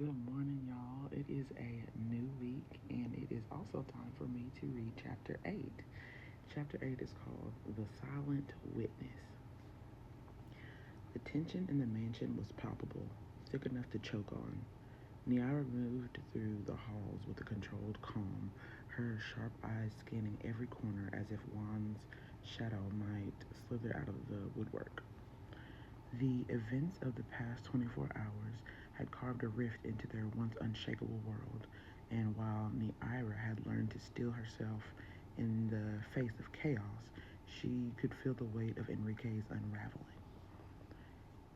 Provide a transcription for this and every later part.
Good morning, y'all. It is a new week, and it is also time for me to read chapter 8. Chapter 8 is called The Silent Witness. The tension in the mansion was palpable, thick enough to choke on. Niara moved through the halls with a controlled calm, her sharp eyes scanning every corner as if Juan's shadow might slither out of the woodwork. The events of the past 24 hours had carved a rift into their once unshakable world, and while Neaira had learned to steel herself in the face of chaos, she could feel the weight of Enrique's unraveling.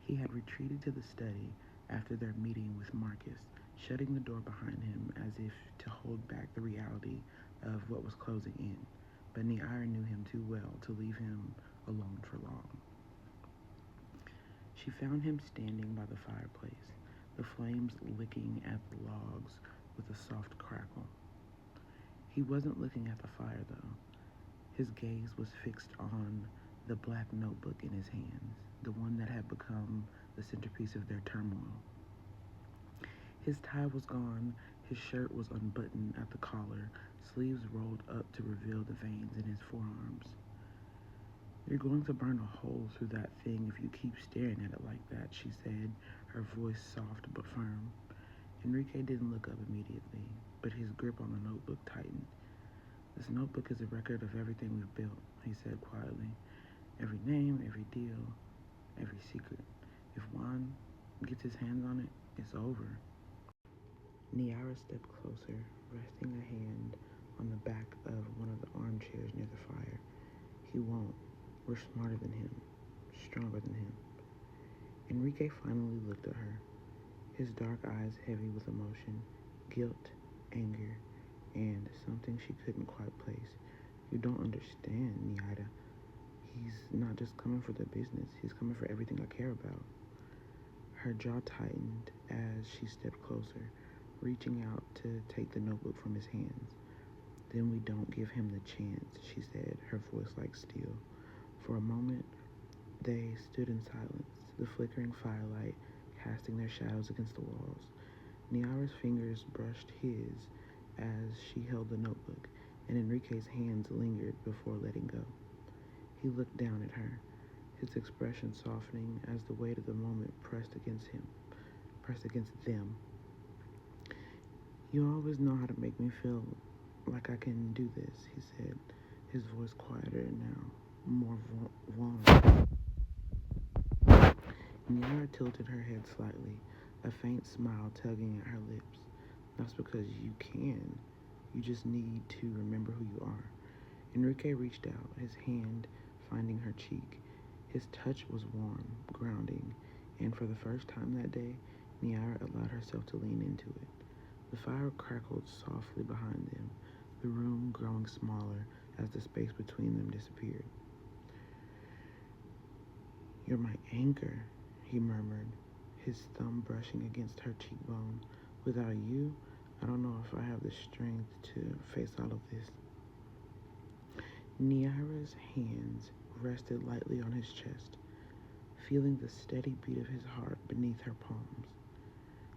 He had retreated to the study after their meeting with Marcus, shutting the door behind him as if to hold back the reality of what was closing in. But Neaira knew him too well to leave him alone for long. She found him standing by the fireplace, the flames licking at the logs with a soft crackle. He wasn't looking at the fire, though. His gaze was fixed on the black notebook in his hands, the one that had become the centerpiece of their turmoil. His tie was gone, his shirt was unbuttoned at the collar, sleeves rolled up to reveal the veins in his forearms. "You're going to burn a hole through that thing if you keep staring at it like that," she said, her voice soft but firm. Enrique didn't look up immediately, but his grip on the notebook tightened. "This notebook is a record of everything we've built," he said quietly. "Every name, every deal, every secret. If Juan gets his hands on it, it's over." Niara stepped closer, resting a hand on the back of one of the armchairs near the fire. "He won't. We're smarter than him, stronger than him." Enrique finally looked at her, his dark eyes heavy with emotion, guilt, anger, and something she couldn't quite place. "You don't understand, Niada. He's not just coming for the business, he's coming for everything I care about." Her jaw tightened as she stepped closer, reaching out to take the notebook from his hands. "Then we don't give him the chance," she said, her voice like steel. For a moment, they stood in silence, the flickering firelight casting their shadows against the walls. Niara's fingers brushed his as she held the notebook, and Enrique's hands lingered before letting go. He looked down at her, his expression softening as the weight of the moment pressed against them. "You always know how to make me feel like I can do this," he said, his voice quieter now, more vulnerable. Niara tilted her head slightly, a faint smile tugging at her lips. "That's because you can. You just need to remember who you are." Enrique reached out, his hand finding her cheek. His touch was warm, grounding, and for the first time that day, Niara allowed herself to lean into it. The fire crackled softly behind them, the room growing smaller as the space between them disappeared. "You're my anchor," he murmured, his thumb brushing against her cheekbone. "Without you, I don't know if I have the strength to face all of this." Niara's hands rested lightly on his chest, feeling the steady beat of his heart beneath her palms.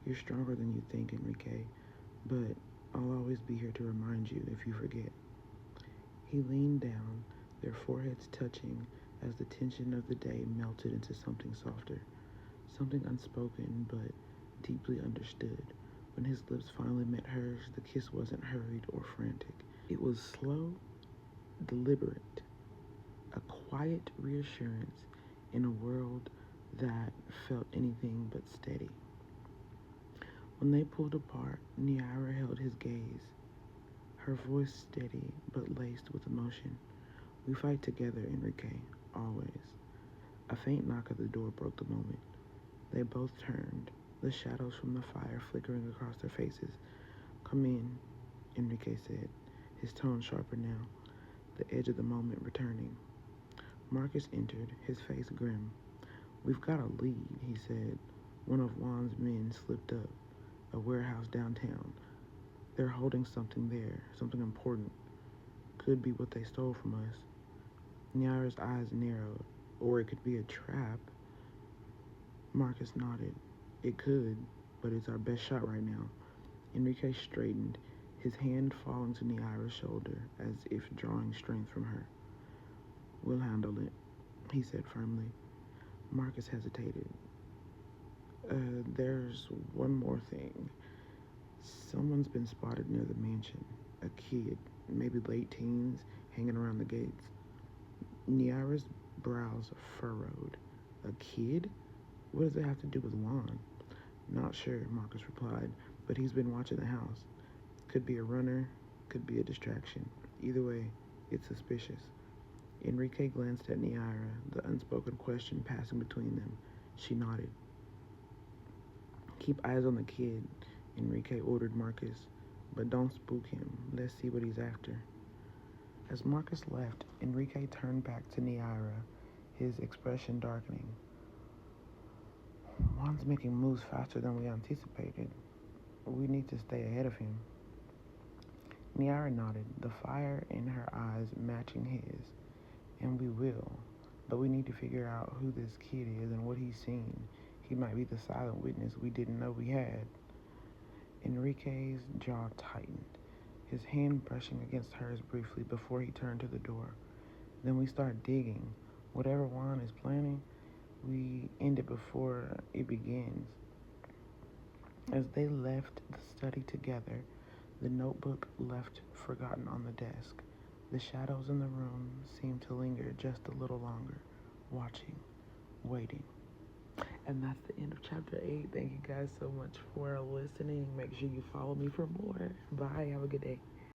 "You're stronger than you think, Enrique, but I'll always be here to remind you if you forget." He leaned down, their foreheads touching as the tension of the day melted into something softer, something unspoken but deeply understood. When his lips finally met hers, the kiss wasn't hurried or frantic. It was slow, deliberate, a quiet reassurance in a world that felt anything but steady. When they pulled apart, Niara held his gaze, her voice steady but laced with emotion. "We fight together, Enrique, always." A faint knock at the door broke the moment. They both turned, the shadows from the fire flickering across their faces. "Come in," Enrique said, his tone sharper now, the edge of the moment returning. Marcus entered, his face grim. "We've got a lead," he said. "One of Juan's men slipped up, a warehouse downtown. They're holding something there, something important. Could be what they stole from us." Nyara's eyes narrowed. "Or it could be a trap." Marcus nodded. "It could." but it's our best shot right now. Enrique straightened, his hand falling to Niara's shoulder as if drawing strength from her. We'll handle it, he said firmly. Marcus hesitated. There's one more thing. Someone's been spotted near the mansion. A kid, maybe late teens, hanging around the gates. Niara's brows furrowed. A kid? What does it have to do with Juan? Not sure, Marcus replied, but he's been watching the house. Could be a runner, could be a distraction. Either way, it's suspicious. Enrique glanced at Niara, the unspoken question passing between them. She nodded. Keep eyes on the kid, Enrique ordered Marcus, but don't spook him. Let's see what he's after. As Marcus left, Enrique turned back to Niara, his expression darkening. Juan's making moves faster than we anticipated. We need to stay ahead of him. Niara nodded, the fire in her eyes matching his. And we will. But we need to figure out who this kid is and what he's seen. He might be the silent witness we didn't know we had. Enrique's jaw tightened, his hand brushing against hers briefly before he turned to the door. Then we start digging. Whatever Juan is planning, we end it before it begins. As they left the study together, the notebook left forgotten on the desk. The shadows in the room seemed to linger just a little longer, watching, waiting. And that's the end of chapter 8. Thank you guys so much for listening. Make sure you follow me for more. Bye. Have a good day.